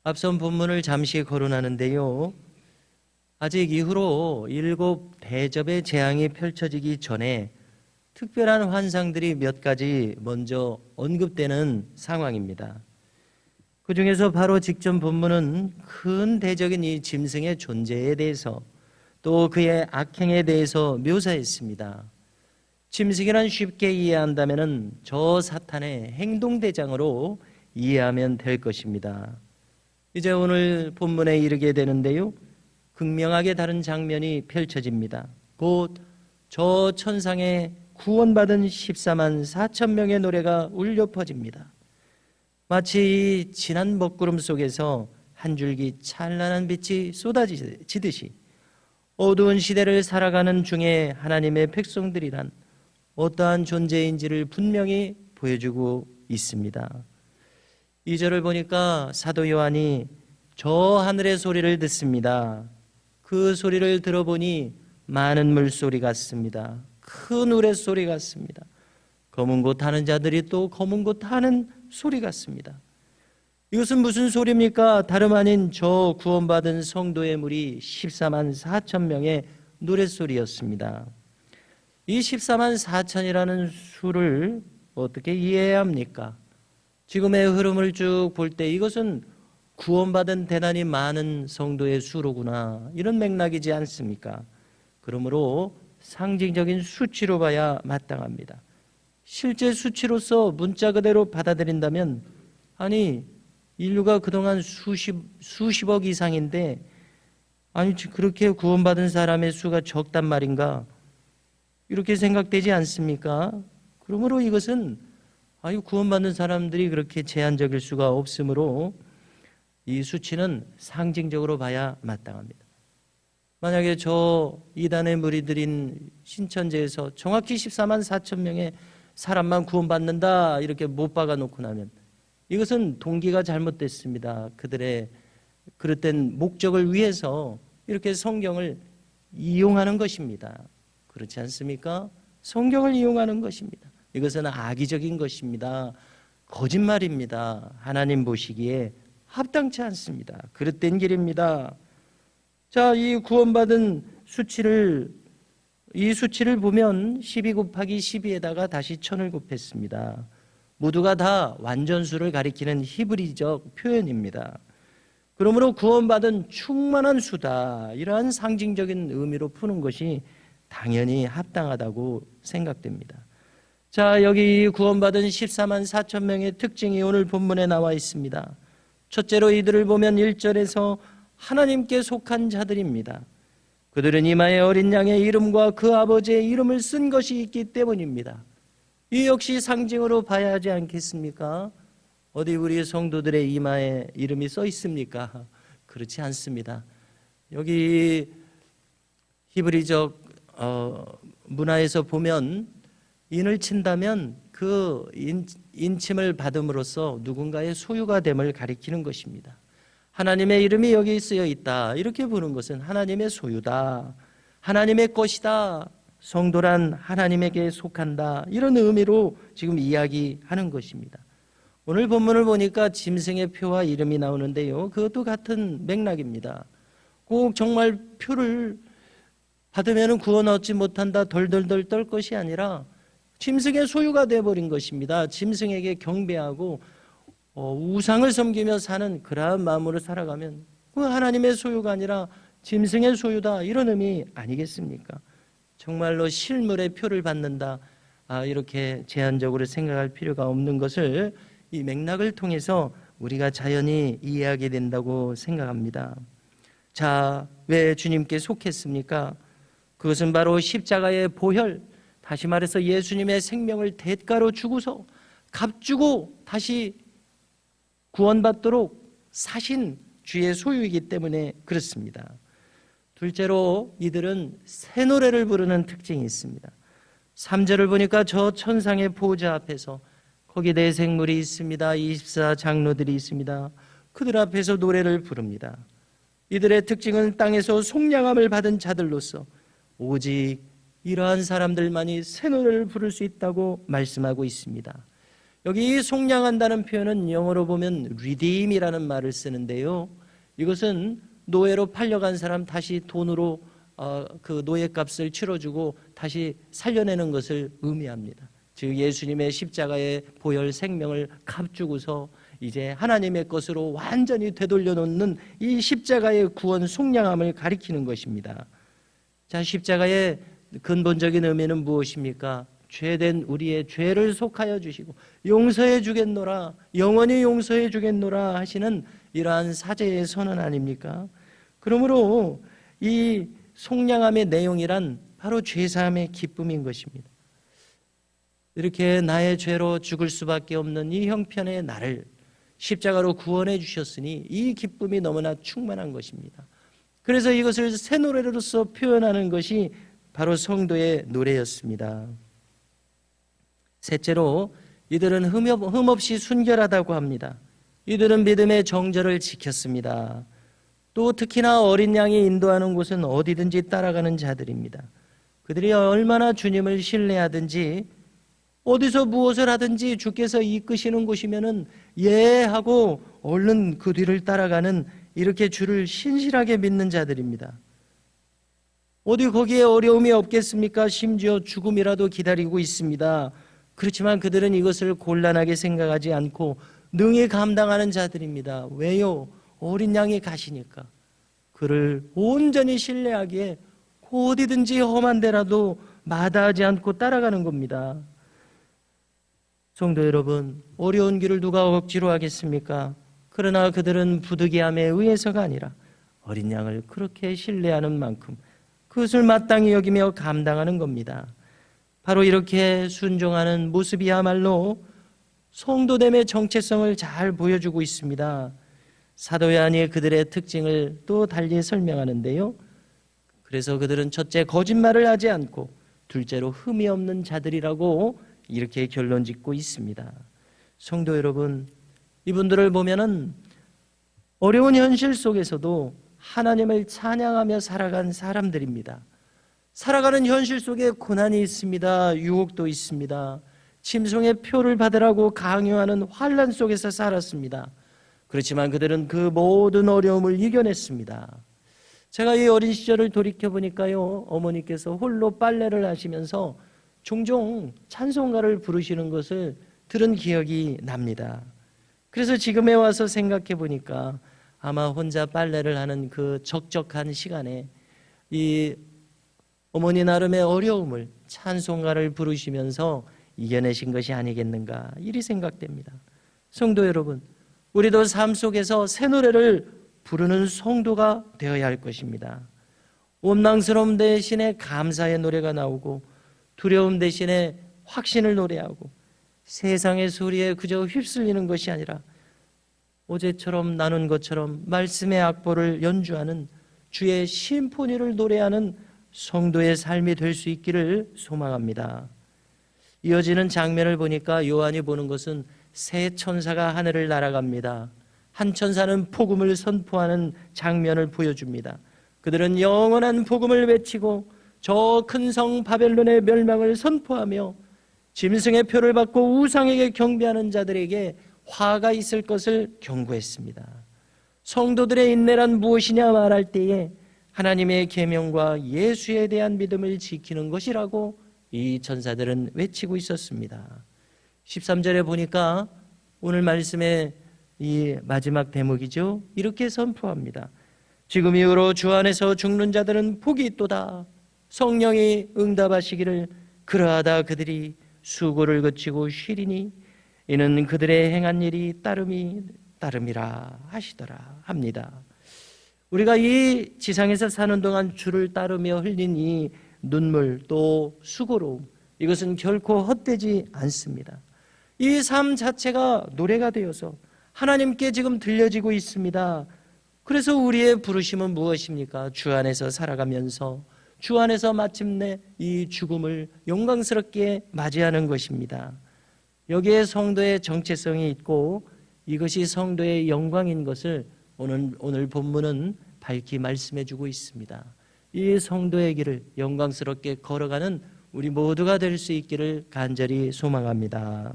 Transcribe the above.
앞선 본문을 잠시 거론하는데요. 아직 이후로 7대접의 재앙이 펼쳐지기 전에 특별한 환상들이 몇 가지 먼저 언급되는 상황입니다. 그 중에서 바로 직전 본문은 큰 대적인 이 짐승의 존재에 대해서 또 그의 악행에 대해서 묘사했습니다. 짐승이란 쉽게 이해한다면 저 사탄의 행동대장으로 이해하면 될 것입니다. 이제 오늘 본문에 이르게 되는데요. 극명하게 다른 장면이 펼쳐집니다. 곧 저 천상에 구원받은 14만 4천 명의 노래가 울려 퍼집니다. 마치 이 진한 먹구름 속에서 한 줄기 찬란한 빛이 쏟아지듯이 어두운 시대를 살아가는 중에 하나님의 백성들이란 어떠한 존재인지를 분명히 보여주고 있습니다. 2절을 보니까 사도 요한이 저 하늘의 소리를 듣습니다. 그 소리를 들어보니 많은 물소리 같습니다. 큰 우레소리 같습니다. 검은 곳 타는 자들이 또 검은 곳 타는 소리 같습니다. 이것은 무슨 소리입니까? 다름 아닌 저 구원받은 성도의 무리 14만 4천 명의 노랫소리였습니다. 이 14만 4천이라는 수를 어떻게 이해해야 합니까? 지금의 흐름을 쭉 볼 때 이것은 구원받은 대단히 많은 성도의 수로구나, 이런 맥락이지 않습니까? 그러므로 상징적인 수치로 봐야 마땅합니다. 실제 수치로서 문자 그대로 받아들인다면, 아니 인류가 그동안 수십억 이상인데 아니 그렇게 구원받은 사람의 수가 적단 말인가, 이렇게 생각되지 않습니까? 그러므로 이것은 구원받는 사람들이 그렇게 제한적일 수가 없으므로 이 수치는 상징적으로 봐야 마땅합니다. 만약에 저 이단의 무리들인 신천지에서 정확히 14만 4천 명의 사람만 구원받는다 이렇게 못 박아놓고 나면 이것은 동기가 잘못됐습니다. 그들의 그릇된 목적을 위해서 이렇게 성경을 이용하는 것입니다. 그렇지 않습니까? 성경을 이용하는 것입니다. 이것은 악의적인 것입니다. 거짓말입니다. 하나님 보시기에 합당치 않습니다. 그릇된 길입니다. 자, 이 구원받은 수치를 보면 12 곱하기 12에다가 다시 1000을 곱했습니다. 모두가 다 완전수를 가리키는 히브리적 표현입니다. 그러므로 구원받은 충만한 수다, 이러한 상징적인 의미로 푸는 것이 당연히 합당하다고 생각됩니다. 자, 여기 구원받은 14만 4천 명의 특징이 오늘 본문에 나와 있습니다. 첫째로 이들을 보면 1절에서 하나님께 속한 자들입니다. 그들은 이마에 어린 양의 이름과 그 아버지의 이름을 쓴 것이 있기 때문입니다. 이 역시 상징으로 봐야 하지 않겠습니까? 어디 우리 성도들의 이마에 이름이 써 있습니까? 그렇지 않습니다. 여기 히브리적 문화에서 보면 인을 친다면 그 인침을 받음으로써 누군가의 소유가 됨을 가리키는 것입니다. 하나님의 이름이 여기 쓰여 있다, 이렇게 보는 것은 하나님의 소유다, 하나님의 것이다, 성도란 하나님에게 속한다, 이런 의미로 지금 이야기하는 것입니다. 오늘 본문을 보니까 짐승의 표와 이름이 나오는데요, 그것도 같은 맥락입니다. 꼭 정말 표를 받으면 구원 얻지 못한다 덜덜덜 떨 것이 아니라 짐승의 소유가 되어버린 것입니다. 짐승에게 경배하고 우상을 섬기며 사는 그러한 마음으로 살아가면 그 하나님의 소유가 아니라 짐승의 소유다, 이런 의미 아니겠습니까? 정말로 실물의 표를 받는다, 이렇게 제한적으로 생각할 필요가 없는 것을 이 맥락을 통해서 우리가 자연히 이해하게 된다고 생각합니다. 자, 왜 주님께 속했습니까? 그것은 바로 십자가의 보혈, 다시 말해서 예수님의 생명을 대가로 주고서 값주고 다시 구원받도록 사신 주의 소유이기 때문에 그렇습니다. 둘째로 이들은 새 노래를 부르는 특징이 있습니다. 3절을 보니까 저 천상의 보좌 앞에서 거기 내 생물이 있습니다. 24 장로들이 있습니다. 그들 앞에서 노래를 부릅니다. 이들의 특징은 땅에서 속량함을 받은 자들로서 오직 이러한 사람들만이 새 노래를 부를 수 있다고 말씀하고 있습니다. 여기 속량한다는 표현은 영어로 보면 redeem이라는 말을 쓰는데요. 이것은 노예로 팔려간 사람 다시 돈으로 그 노예값을 치러주고 다시 살려내는 것을 의미합니다. 즉 예수님의 십자가의 보혈 생명을 값주고서 이제 하나님의 것으로 완전히 되돌려 놓는 이 십자가의 구원 속량함을 가리키는 것입니다. 자, 십자가의 근본적인 의미는 무엇입니까? 죄된 우리의 죄를 속하여 주시고 용서해 주겠노라, 영원히 용서해 주겠노라 하시는 이러한 사죄의 선언 아닙니까? 그러므로 이 속량함의 내용이란 바로 죄사함의 기쁨인 것입니다. 이렇게 나의 죄로 죽을 수밖에 없는 이 형편의 나를 십자가로 구원해 주셨으니 이 기쁨이 너무나 충만한 것입니다. 그래서 이것을 새 노래로서 표현하는 것이 바로 성도의 노래였습니다. 셋째로 이들은 흠없이 순결하다고 합니다. 이들은 믿음의 정절을 지켰습니다. 또 특히나 어린 양이 인도하는 곳은 어디든지 따라가는 자들입니다. 그들이 얼마나 주님을 신뢰하든지 어디서 무엇을 하든지 주께서 이끄시는 곳이면은 예 하고 얼른 그 뒤를 따라가는 이렇게 주를 신실하게 믿는 자들입니다. 어디 거기에 어려움이 없겠습니까? 심지어 죽음이라도 기다리고 있습니다. 그렇지만 그들은 이것을 곤란하게 생각하지 않고 능히 감당하는 자들입니다. 왜요? 어린 양이 가시니까. 그를 온전히 신뢰하기에 어디든지 험한 데라도 마다하지 않고 따라가는 겁니다. 성도 여러분, 어려운 길을 누가 억지로 하겠습니까? 그러나 그들은 부득이함에 의해서가 아니라 어린 양을 그렇게 신뢰하는 만큼 그것을 마땅히 여기며 감당하는 겁니다. 바로 이렇게 순종하는 모습이야말로 성도됨의 정체성을 잘 보여주고 있습니다. 사도 요한이 그들의 특징을 또 달리 설명하는데요. 그래서 그들은 첫째, 거짓말을 하지 않고 둘째로 흠이 없는 자들이라고 이렇게 결론 짓고 있습니다. 성도 여러분, 이분들을 보면은 어려운 현실 속에서도 하나님을 찬양하며 살아간 사람들입니다. 살아가는 현실 속에 고난이 있습니다. 유혹도 있습니다. 짐승의 표를 받으라고 강요하는 환난 속에서 살았습니다. 그렇지만 그들은 그 모든 어려움을 이겨냈습니다. 제가 이 어린 시절을 돌이켜보니까요, 어머니께서 홀로 빨래를 하시면서 종종 찬송가를 부르시는 것을 들은 기억이 납니다. 그래서 지금에 와서 생각해 보니까 아마 혼자 빨래를 하는 그 적적한 시간에 이 어머니 나름의 어려움을 찬송가를 부르시면서 이겨내신 것이 아니겠는가 이리 생각됩니다. 성도 여러분, 우리도 삶 속에서 새 노래를 부르는 성도가 되어야 할 것입니다. 원망스러움 대신에 감사의 노래가 나오고 두려움 대신에 확신을 노래하고 세상의 소리에 그저 휩쓸리는 것이 아니라 어제처럼 나눈 것처럼 말씀의 악보를 연주하는 주의 심포니를 노래하는 성도의 삶이 될 수 있기를 소망합니다. 이어지는 장면을 보니까 요한이 보는 것은 세 천사가 하늘을 날아갑니다. 한 천사는 복음을 선포하는 장면을 보여줍니다. 그들은 영원한 복음을 외치고 저 큰 성 바벨론의 멸망을 선포하며 짐승의 표를 받고 우상에게 경배하는 자들에게 화가 있을 것을 경고했습니다. 성도들의 인내란 무엇이냐 말할 때에 하나님의 계명과 예수에 대한 믿음을 지키는 것이라고 이 천사들은 외치고 있었습니다. 13절에 보니까 오늘 말씀의 이 마지막 대목이죠. 이렇게 선포합니다. 지금 이후로 주 안에서 죽는 자들은 복이 있도다. 성령이 응답하시기를 그러하다 그들이 수고를 거치고 쉬리니 이는 그들의 행한 일이 따름이라 하시더라 합니다. 우리가 이 지상에서 사는 동안 주를 따르며 흘린 이 눈물 또 수고로움, 이것은 결코 헛되지 않습니다. 이 삶 자체가 노래가 되어서 하나님께 지금 들려지고 있습니다. 그래서 우리의 부르심은 무엇입니까? 주 안에서 살아가면서 주 안에서 마침내 이 죽음을 영광스럽게 맞이하는 것입니다. 여기에 성도의 정체성이 있고 이것이 성도의 영광인 것을 오늘 본문은 밝히 말씀해 주고 있습니다. 이 성도의 길을 영광스럽게 걸어가는 우리 모두가 될 수 있기를 간절히 소망합니다.